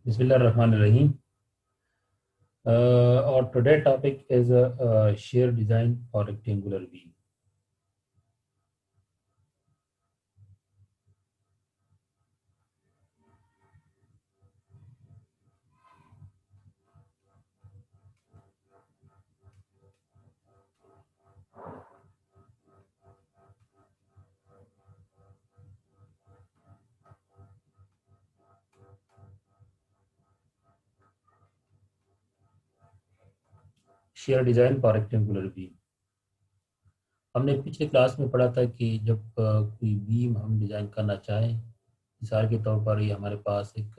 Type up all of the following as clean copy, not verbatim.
Bismillahirrahmanirrahim. Our today topic is a shear design for rectangular beam. Share design for rectangular beam. हमने पिछले class में पढ़ा था कि जब कोई बीम हम डिज़ाइन करना चाहें, मिसाल के तौर पर ये हमारे पास एक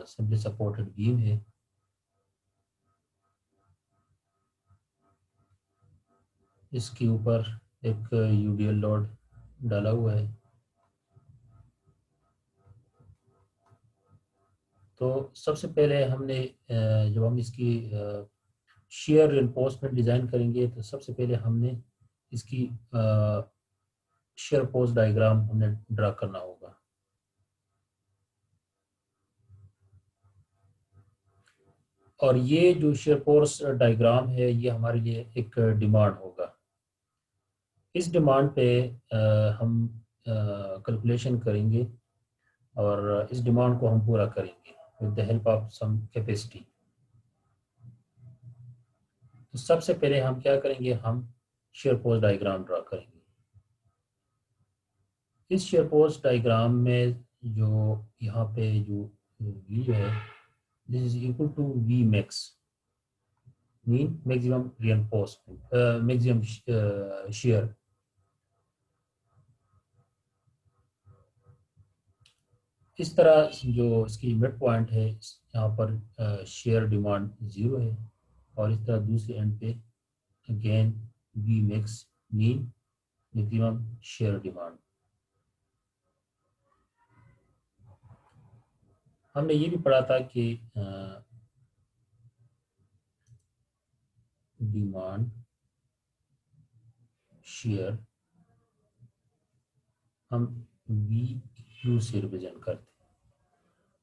सिंपली सपोर्टेड बीम है। इसके ऊपर एक यूडीएल लोड डाला हुआ है। तो सबसे पहले हमने जब हम इसकी शेयर रिइंफोर्समेंट डिज़ाइन करेंगे तो सबसे पहले हमने इसकी शेयर फोर्स डायग्राम हमने ड्रा करना होगा। और ये जो शेयर फोर्स डायग्राम है ये हमारे लिए एक डिमांड होगा। इस डिमांड पे हम कैलकुलेशन करेंगे और इस डिमांड को हम पूरा करेंगे with the help of some capacity. तो सबसे पहले हम क्या करेंगे, हम शेयर फोर्स डायग्राम ड्रा करेंगे। इस शेयर फोर्स डायग्राम में जो यहाँ पे जो वी है, this is equal to V max, mean maximum reinforcement, maximum shear. इस तरह जो इसकी मिड पॉइंट है, यहाँ पर शेयर डिमांड 0 है और इस तरह दूसरे एंड पे again V max mean maximum shear demand. हमने ये भी पढ़ा था कि डिमांड शेयर हम वी यू से रिप्रेजेंट करते हैं।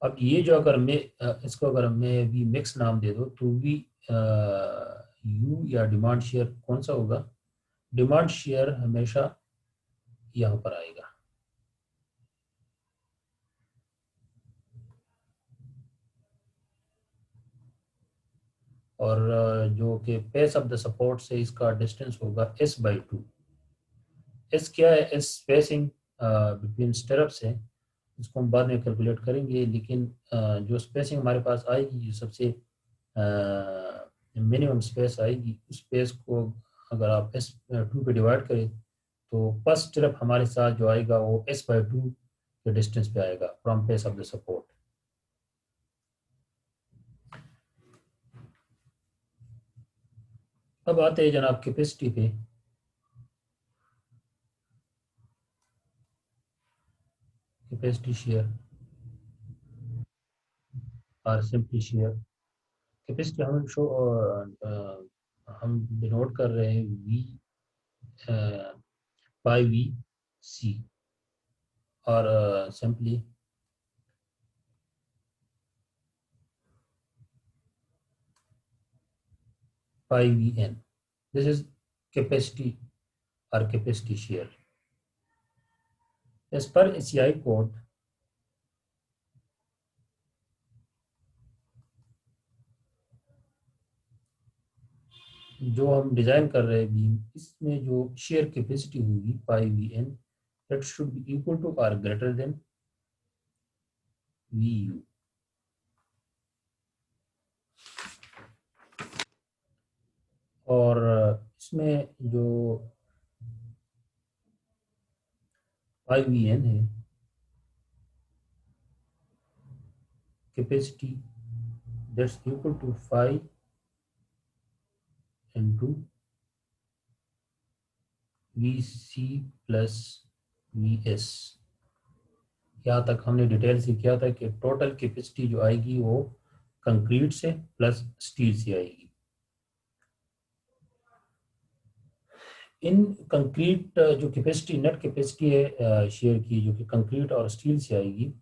अब ये जो अगर मैं इसको अगर मैं वी मैक्स नाम दे दो तो वी यू या डिमांड शेयर कौन सा होगा? डिमांड शेयर हमेशा यहाँ पर आएगा। और जो कि पेस ऑफ द सपोर्ट से इसका डिस्टेंस होगा s/2। एस क्या है? एस स्पेसिंग बिटवीन स्टेरप्स है, इसको हम बाद में कैलकुलेट करेंगे। लेकिन जो स्पेसिंग हमारे पास आएगी, जो सबसे मिनिमम स्पेस आएगी, उस स्पेस को अगर आप s/2 पे डिवाइड करें तो फर्स्ट स्टेप हमारे साथ जो आएगा वो s/2 के डिस्टेंस पे आएगा from face of the support. अब आते हैं जनाब कैपेसिटी पे। कैपेसिटी शेयर और सिंपली शेयर। कैपेसिटी हम शो हम डिनोट कर रहे हैं वी बाई वी सी और simply by V N. This is capacity और capacity shear as per ACI code. जो हम डिजाइन कर रहे हैं बीम, इसमें जो शेयर कैपेसिटी होगी phi V N, that should be equal to or greater than V U. और इसमें जो पाई वी एन है capacity, that's equal to 5 into V C plus V S. यहाँ तक हमने डिटेल से किया था कि टोटल कैपेसिटी जो आएगी वो कंक्रीट से प्लस स्टील से आएगी। इन कंक्रीट जो कैपेसिटी, नेट कैपेसिटी है शेयर की, जो कि कंक्रीट और स्टील से आएगी,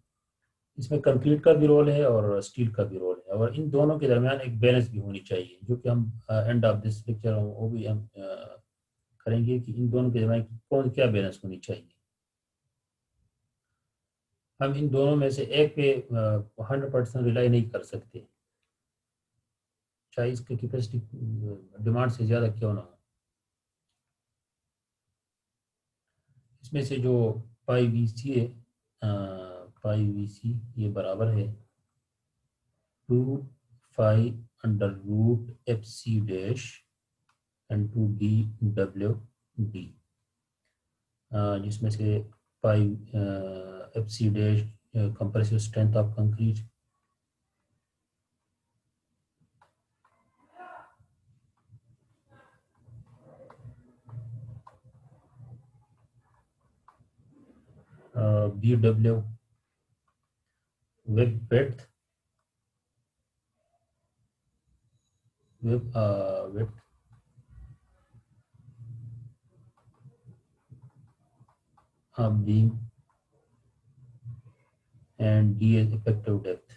इसमें कंक्रीट का भी रोल है और स्टील का भी रोल है, और इन दोनों के दरमियान एक बैलेंस भी होनी चाहिए, जो कि हम एंड ऑफ दिस लेक्चर वो भी हम करेंगे कि इन दोनों के दरमियान कौन क्या बैलेंस होनी चाहिए। हम इन दोनों में से एक पे 100% रिलाई नहीं कर सकते, चाहे इसकी कैपेसिटी डिमांड से ज़्यादा क्यों ना हो। इसमें से जो पाई वी सी है, पाई वी सी ये बराबर है 2 pi under root FC and 2 DW D, जिसमें से pi FC dash compressive strength of concrete, BW web breadth, web width of beam and D is effective depth.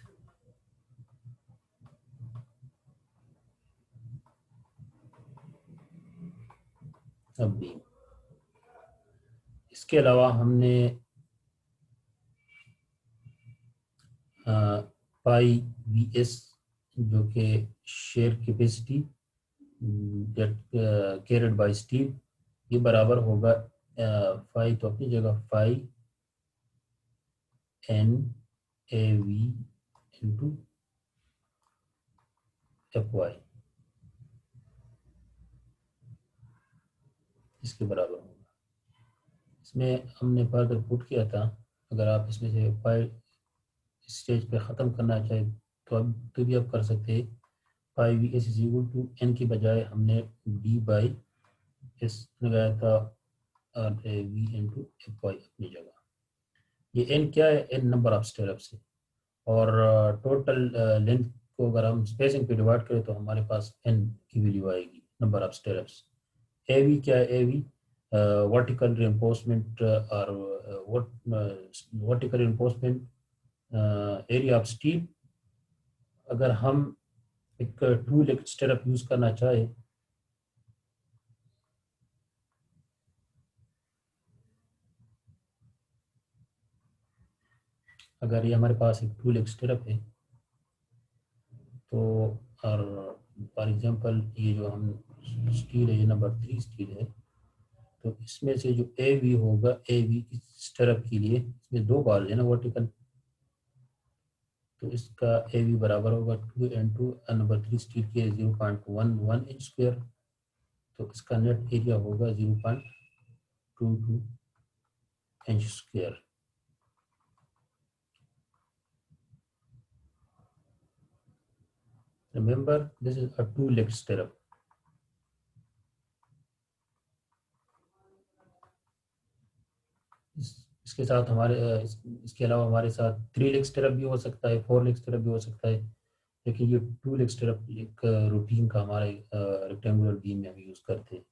अब बीम, इसके अलावा हमने पाई VS जो कि shear capacity carried by steel, ये बराबर होगा फाई तो अपनी जगह फाई NAV इंटू FY, इसके बराबर होगा। इसमें हमने फर्दर पुट किया था, अगर आप इसमें से फाई स्टेज पे ख़त्म करना चाहे तो अब तो भी आप कर सकते हैं। Pi VS is equal to N की बजाय हमने D/S लगाया था और V इंटू FY अपनी जगह। ये N क्या है? N नंबर ऑफ स्टेप्स है, और टोटल लेंथ को अगर हम स्पेसिंग पे डिवाइड करें तो हमारे पास N की वैल्यू आएगी, नंबर ऑफ स्टेप्स। AV क्या है? AV वर्टिकल रिइंफोर्समेंट और vertical reinforcement area of steel. अगर हम एक टू लेग स्टेरअप यूज़ करना चाहे अगर ये हमारे पास एक टू लेग स्टेरअप है तो, और फॉर एग्जांपल ये जो हम स्टील है, ये नंबर 3 स्टील है, तो इसमें से जो AV होगा, AV इस स्टेरअप के लिए इसमें 2 बार है ना वर्टिकल, तो इसका AV बराबर होगा 2 × नंबर 3 स्टील के 0.11 इंच स्क्वायर, तो इसका नेट एरिया होगा 0.22 inch square. Remember, this is a two-leg stirrup. इसके साथ हमारे इसके अलावा हमारे साथ 3 लेग स्टिरअप भी हो सकता है, 4 लेग स्टिरअप भी हो सकता है, लेकिन ये 2 लेग स्टिरअप एक रूटीन का हमारे रेक्टेंगुलर बीम में हम यूज़ करते हैं।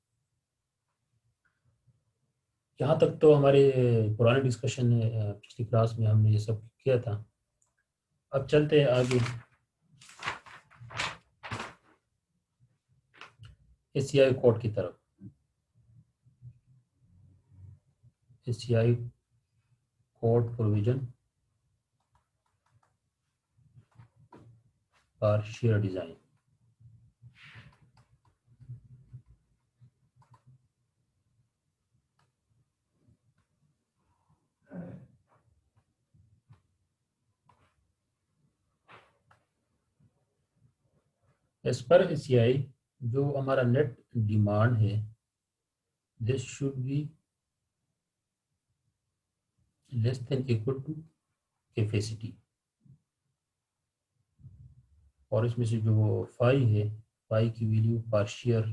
यहाँ तक तो हमारे पुराने डिस्कशन में पिछली क्लास में हमने ये सब किया था। अब चलते हैं आगे ACI कोड की तरफ। ACI कोड प्रोविजन और shear design. As per ACI जो हमारा नेट डिमांड है, this should be less than equal to capacity, और इसमें से जो फाई है, फाई की value partial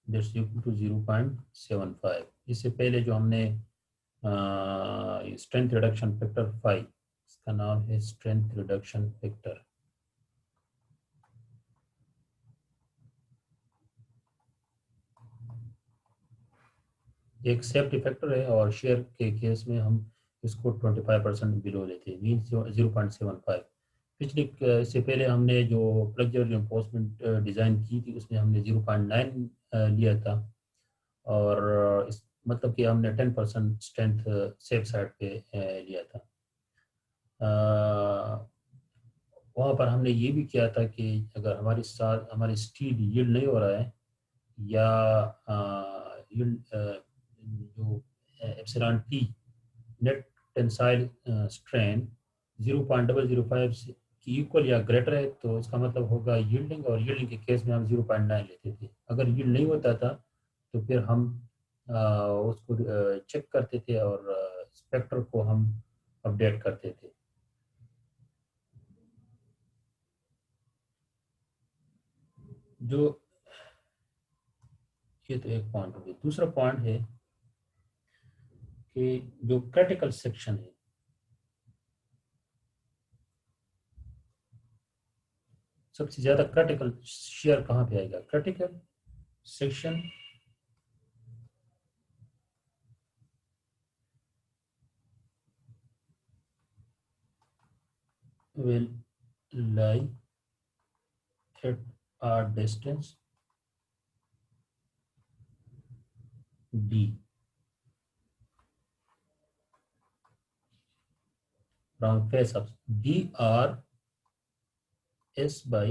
that's equal to 0.75। इससे पहले जो हमने स्ट्रेंथ रिडक्शन फैक्टर फाई, इसका नाम है स्ट्रेंथ रिडक्शन फैक्टर। एक सेफ्टी फैक्टर है, और शेयर के केस में हम इसको 25% बिलो लेते हैं, मीन 0.75। इससे पहले हमने जो प्लग रिइंफोर्समेंट डिज़ाइन की थी उसमें हमने 0.9 लिया था, और इस मतलब कि हमने 10% स्ट्रेंथ सेफ साइड पे लिया था। वहाँ पर हमने ये भी किया था कि अगर हमारे साथ हमारी स्टील यील्ड नहीं हो रहा है, या यील्ड जो epsilon T net tensile strain 0.005 की इक्वल या ग्रेटर है, तो इसका मतलब होगा यील्डिंग, और यील्डिंग के केस में हम 0.9 लेते थे। अगर यील्ड नहीं होता था तो फिर हम उसको चेक करते थे और स्पेक्टर को हम अपडेट करते थे। जो ये तो एक पॉइंट हो गया। दूसरा पॉइंट है कि जो क्रिटिकल सेक्शन है, सबसे ज़्यादा क्रिटिकल शेयर कहाँ पे आएगा? Critical section will lie at a distance d from face up dr s by,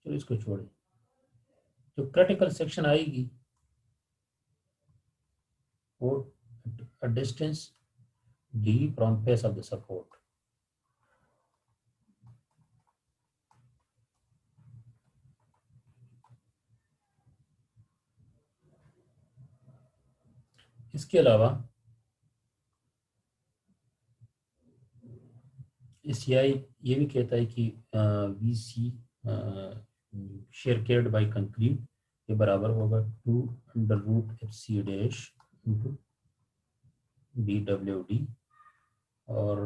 चलो इसको छोड़े, जो क्रिटिकल सेक्शन आएगी वो distance d from face of the support. इसके अलावा एसीआई ये भी कहता है कि V C shear carried by concrete के बराबर होगा 2√FC डैश इंटू BWD। और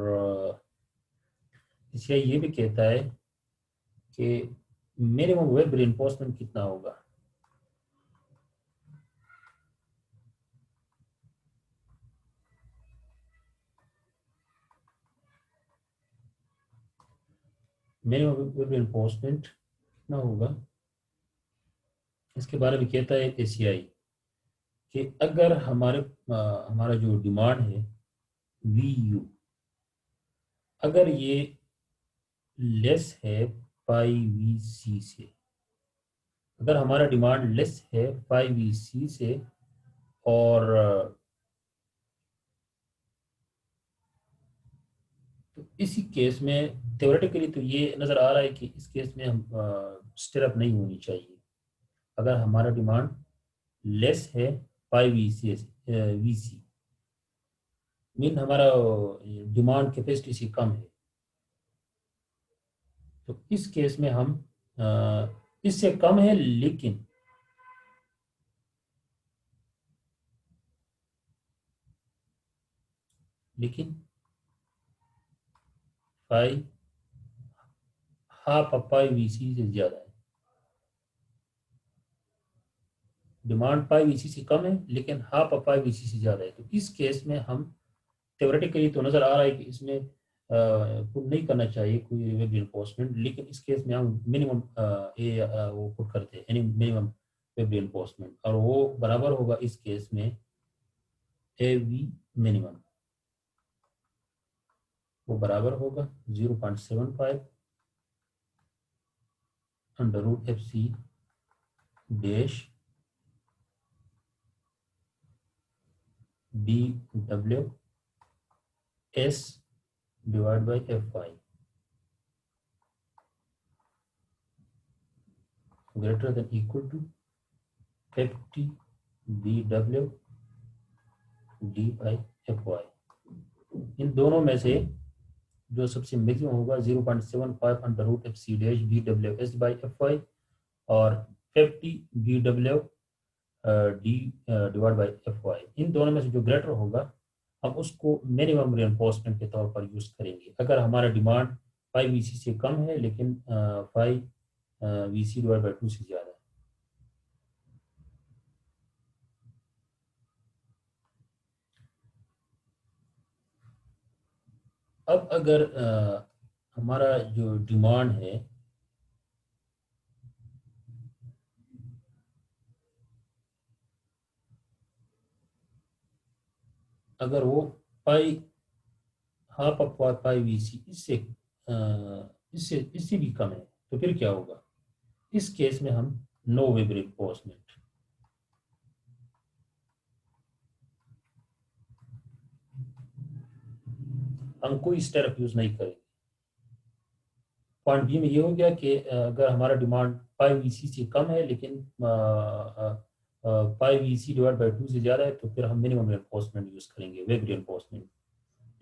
एसीआई ये भी कहता है कि मिनिमम वेब रिइंफोर्समेंट कितना होगा। मिनिमम वेब रिइंफोर्समेंट कितना होगा, इसके बारे में कहता है एसीआई कि अगर हमारा जो डिमांड है VU, अगर ये लेस है पाई VC से, अगर हमारा डिमांड लेस है पाई VC से, और तो इसी केस में थ्योरेटिकली तो ये नज़र आ रहा है कि इस केस में हम स्टिरअप नहीं होनी चाहिए। अगर हमारा डिमांड लेस है पाई VC मीन हमारा डिमांड कैपेसिटी से कम है, तो इस केस में हम इससे कम है, लेकिन पाई हाफ पाई VC से ज़्यादा है। डिमांड पाई VC से कम है लेकिन हाफ पाई VC से ज़्यादा है, तो इस केस में हम थ्योरेटिकली तो नज़र आ रहा है कि इसमें पुट नहीं करना चाहिए कोई वेब रिइंफोर्समेंट, लेकिन इस केस में हम मिनिमम वो पुट करते हैं, यानी मिनिमम वेब रिइंफोर्समेंट, और वो बराबर होगा इस केस में AV मिनिमम, वो बराबर होगा 0.75 √FC dash BW S divide by FY greater than equal to 50 BW D by FY। इन दोनों में से जो सबसे मैक्सिमम होगा 0.75 √FC dash BWS by FY, और 50 BW D divide by FY। इन दोनों में से जो ग्रेटर होगा हम उसको मिनिमम रिइंफोर्समेंट के तौर पर यूज़ करेंगे। अगर हमारा डिमांड 5 VC से कम है लेकिन 5 VC डिवाइड बाई 2 से ज़्यादा है। अब अगर हमारा जो डिमांड है अगर वो पाई हाफ ऑफ पाई वी सी इससे भी कम है तो फिर क्या होगा? इस केस में हम नो वेब रिइंफोर्समेंट, हम कोई स्टेप यूज नहीं करेंगे। पॉइंट बी में ये हो गया कि अगर हमारा डिमांड पाई वी सी से कम है लेकिन पाई वी सी डिवाइड बाई 2 से ज़्यादा है तो फिर हम मिनिमम रिइंफोर्समेंट यूज़ करेंगे, वेब रिइंफोर्समेंट।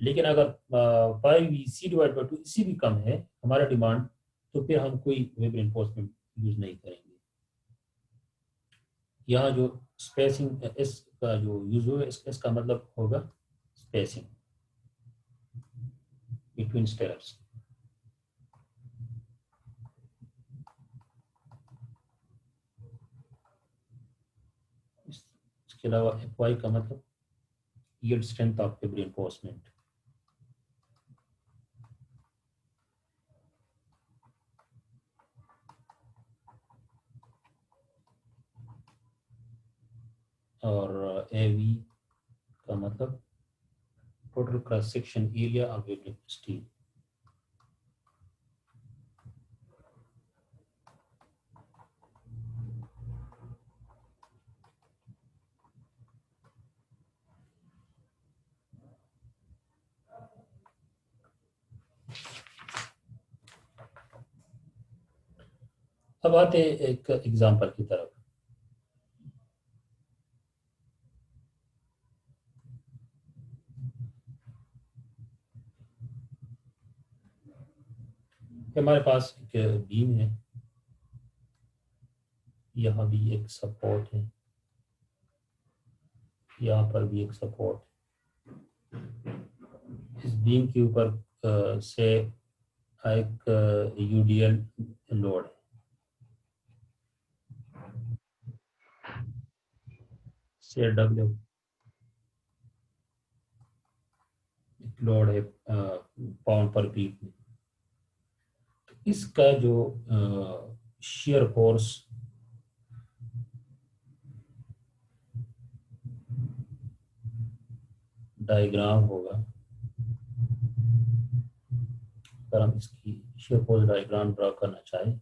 लेकिन अगर पाई वी सी डिवाइड बाई 2 इससे भी कम है हमारा डिमांड तो फिर हम कोई वेब रिइंफोर्समेंट यूज़ नहीं करेंगे। यहाँ जो स्पेसिंग इस का जो यूज़ होगा इसका मतलब होगा स्पेसिंग बिटवीन स्टेप्स। इसके अलावा एफ वाई का मतलब yield strength of web reinforcement. और ए वी का मतलब total cross section area of web steel. अब आते एक एग्जांपल की तरफ। हमारे पास एक बीम है, यहाँ भी एक सपोर्ट है, यहाँ पर भी एक सपोर्ट। इस बीम के ऊपर से एक यूडीएल लोड है, से डब्ल्यू लोड है पाउंड पर फीट में। तो इसका जो शेयर फोर्स डायग्राम होगा, अगर हम इसकी शेयर फोर्स डायग्राम ड्रा करना चाहें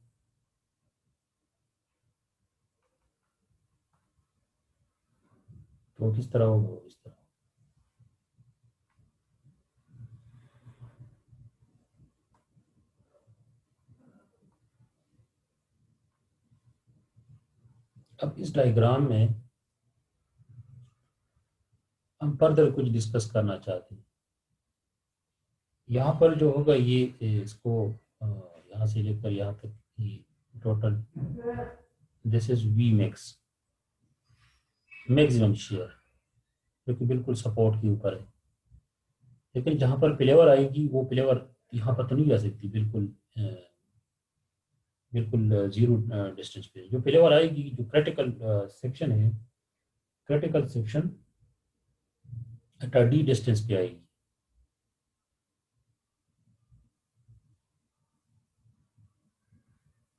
तो किस तरह होगा? इस तरह। अब इस डायग्राम में हम फर्दर कुछ डिस्कस करना चाहते हैं। यहाँ पर जो होगा ये इसको यहाँ से लेकर यहाँ तक ये total this is V max, maximum shear, जो कि बिल्कुल सपोर्ट के ऊपर है। लेकिन जहाँ पर प्लेवर आएगी वो प्लेवर यहाँ पर तो नहीं जा सकती, बिल्कुल जीरो डिस्टेंस पे जो प्लेवर आएगी, जो क्रिटिकल सेक्शन है, critical section at D distance पे आएगी।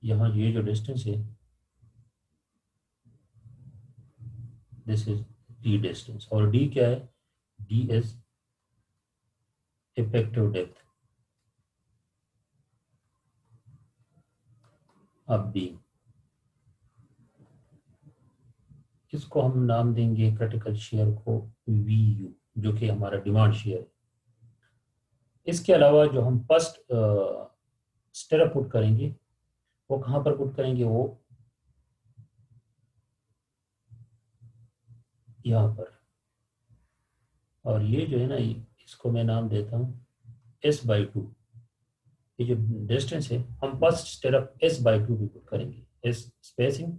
यहाँ ये जो डिस्टेंस है दिस इज डी डिस्टेंस, और डी क्या है? D is effective depth of beam. इसको हम नाम देंगे क्रिटिकल शेयर को वी यू, जो कि हमारा डिमांड शेयर है। इसके अलावा जो हम फर्स्ट स्टेप पुट करेंगे वो कहाँ पर पुट करेंगे? वो यहाँ पर। और ये जो है ना, इसको मैं नाम देता हूँ S/2। ये जो डिस्टेंस है हम फर्स्ट स्टेप S/2 भी पुट करेंगे। एस स्पेसिंग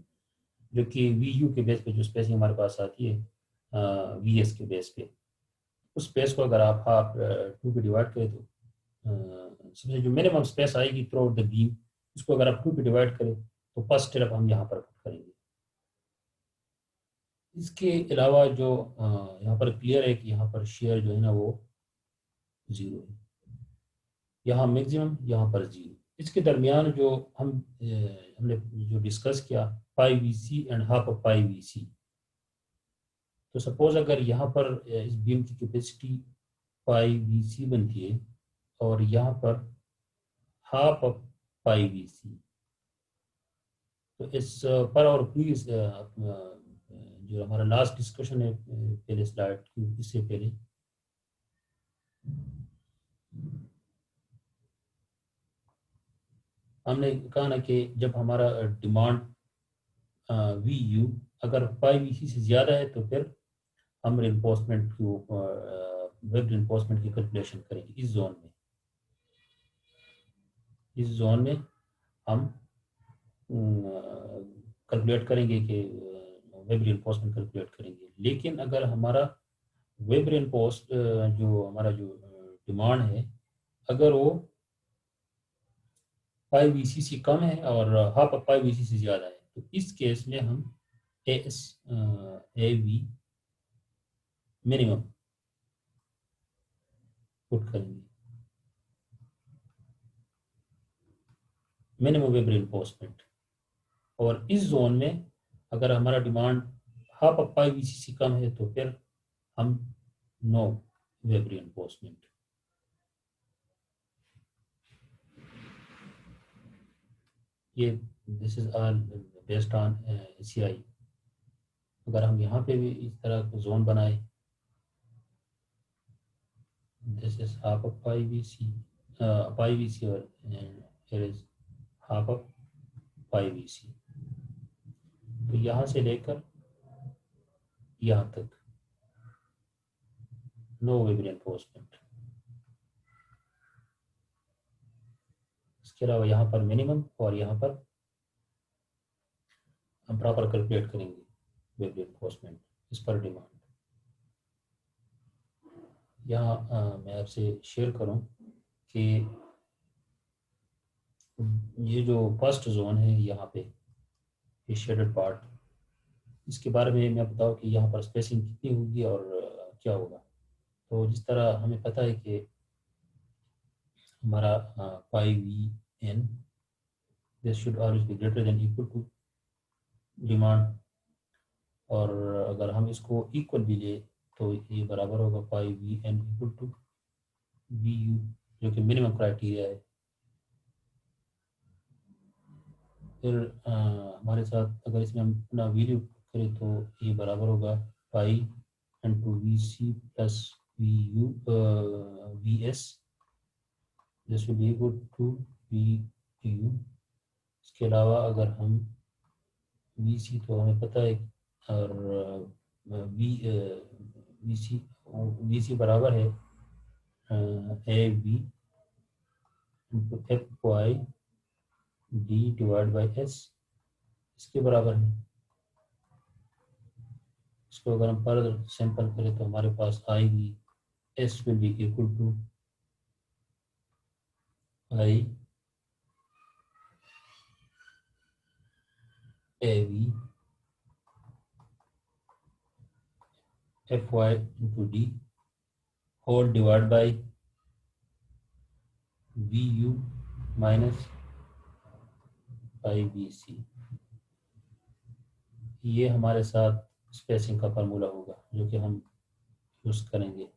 जो कि वी यू के बेस पे जो स्पेसिंग हमारे पास आती है वी एस के बेस पे, उस स्पेस को अगर आप हाफ 2 पे डिवाइड करें तो सबसे जो मिनिमम स्पेस आएगी थ्रू आउट द बीम, उसको अगर आप 2 पे डिवाइड करें तो फर्स्ट स्टेप हम यहाँ पर पुट करेंगे। इसके अलावा जो यहाँ पर क्लियर है कि यहाँ पर शेयर जो है ना वो जीरो है। यहाँ मैक्सिमम, यहाँ पर 0। इसके दरमियान जो हमने जो डिस्कस किया phi V C and half of phi V C, तो सपोज अगर यहाँ पर इस बीम की कैपेसिटी पाई वी सी बनती है और यहाँ पर half of phi V C, तो इस पर और प्लीज जो हमारा लास्ट डिस्कशन है पहले स्लाइड की, इससे पहले हमने कहा ना कि जब हमारा डिमांड वी यू अगर पाई वी सी से ज़्यादा है तो फिर हम रिइंफोर्समेंट की वेब रिइंफोर्समेंट की कैलकुलेशन करेंगे इस जोन में। इस जोन में हम कैलकुलेट करेंगे कि वेब रिइंफोर्समेंट कैलकुलेट करेंगे। लेकिन अगर हमारा वेब रिइंफोर्स जो हमारा जो डिमांड है अगर वो पाई वी सी से कम है और हाफ पाई वी सी से ज़्यादा है, तो इस केस में हम S A V minimum put करेंगे, मिनिमम वेब रिइंफोर्समेंट। और इस जोन में अगर हमारा demand half of phi V C से कम है तो फिर हम नो वेब रिइंफोर्समेंट। ये this is all based on C I. अगर हम यहाँ पे भी इस तरह का जोन बनाए, this is half of phi V C और here is half of phi V C, तो यहाँ से लेकर यहाँ तक नो वेब रिइंफोर्समेंट। इसके अलावा यहाँ पर मिनिमम और यहाँ पर हम प्रॉपर कैलकुलेट करेंगे वेब रिइंफोर्समेंट इस पर डिमांड। यहाँ मैं आपसे शेयर करूँ कि ये जो फर्स्ट जोन है यहाँ पे ये शेडेड पार्ट, इसके बारे में मैं बताऊँ कि यहाँ पर स्पेसिंग कितनी होगी और क्या होगा। तो जिस तरह हमें पता है कि हमारा phi V N this should always be greater than equal to demand, और अगर हम इसको इक्वल भी ले तो ये बराबर होगा phi V N equal to V U, जो कि मिनिमम क्राइटेरिया है। फिर हमारे साथ अगर इसमें हम अपना वैल्यू करें तो ये बराबर होगा phi N to V C plus V U V S, this will be equal to V U. इसके अलावा अगर हम वी सी तो हमें पता है, और वी सी बराबर है A V into F Y D divide by S, इसके बराबर है। इसको अगर हम पर सैंपल करें तो हमारे पास आएगी S will be equal to I A V F Y into D whole divide by V U minus phi V C. ये हमारे साथ स्पेसिंग का फार्मूला होगा जो कि हम यूज करेंगे।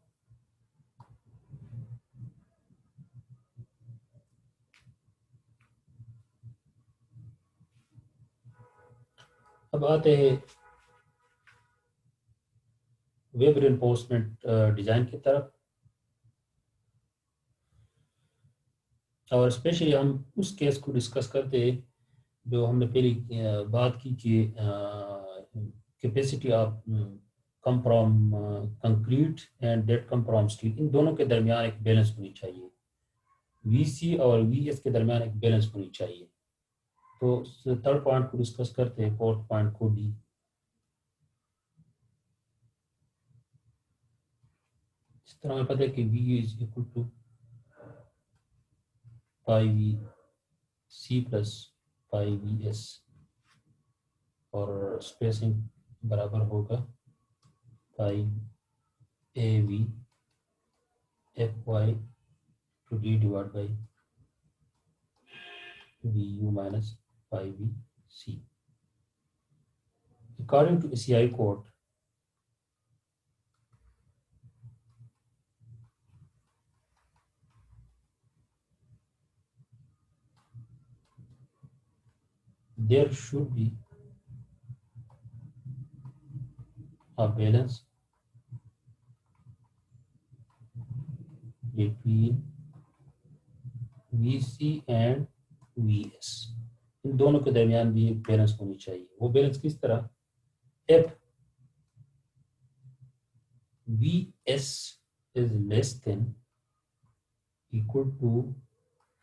अब आते हैं वेब रिइंफोर्समेंट डिज़ाइन की तरफ, और स्पेशली हम उस केस को डिस्कस करते हैं जो हमने पहले बात की कि capacity of come from concrete and that come from steel, इन दोनों के दरमियान एक बैलेंस होनी चाहिए। वीसी और वीएस के दरमियान एक बैलेंस होनी चाहिए। तो थर्ड पॉइंट को डिस्कस करते हैं, फोर्थ पॉइंट को डी। इस तरह हमें पता है कि V is equal to phi V C plus phi V S, और स्पेसिंग बराबर होगा phi A V F Y to D divided by VU minus pi VC. According to ACI code, there should be a balance between VC and VS. इन दोनों के दरमियान भी एक balance होनी चाहिए. वो बैलेंस किस तरह? If VS is less than equal to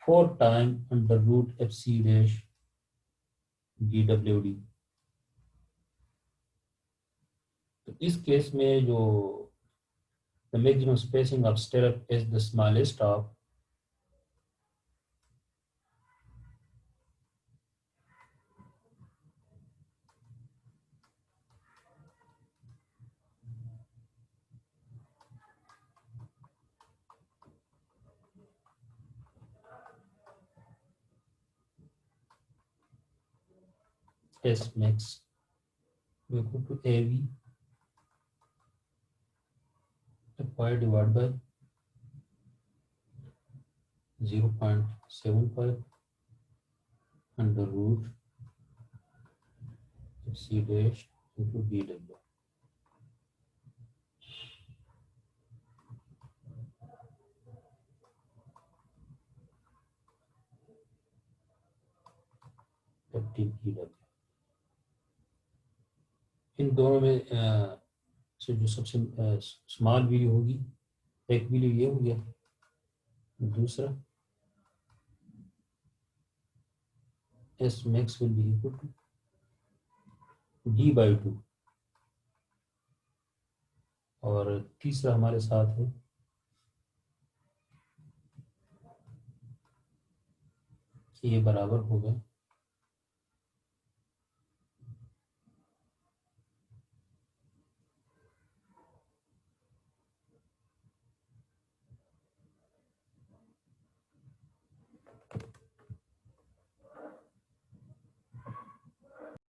4 times under root FC dash DWD. तो इस केस में जो the maximum spacing of stirrup is the smallest of S max equal to AV pi divided by 0.75 under root C dash into DW. इन दोनों में से जो सबसे small value होगी, एक वैल्यू ये हो गया, दूसरा S max will be equal to D by 2 और तीसरा हमारे साथ है कि ये बराबर होगा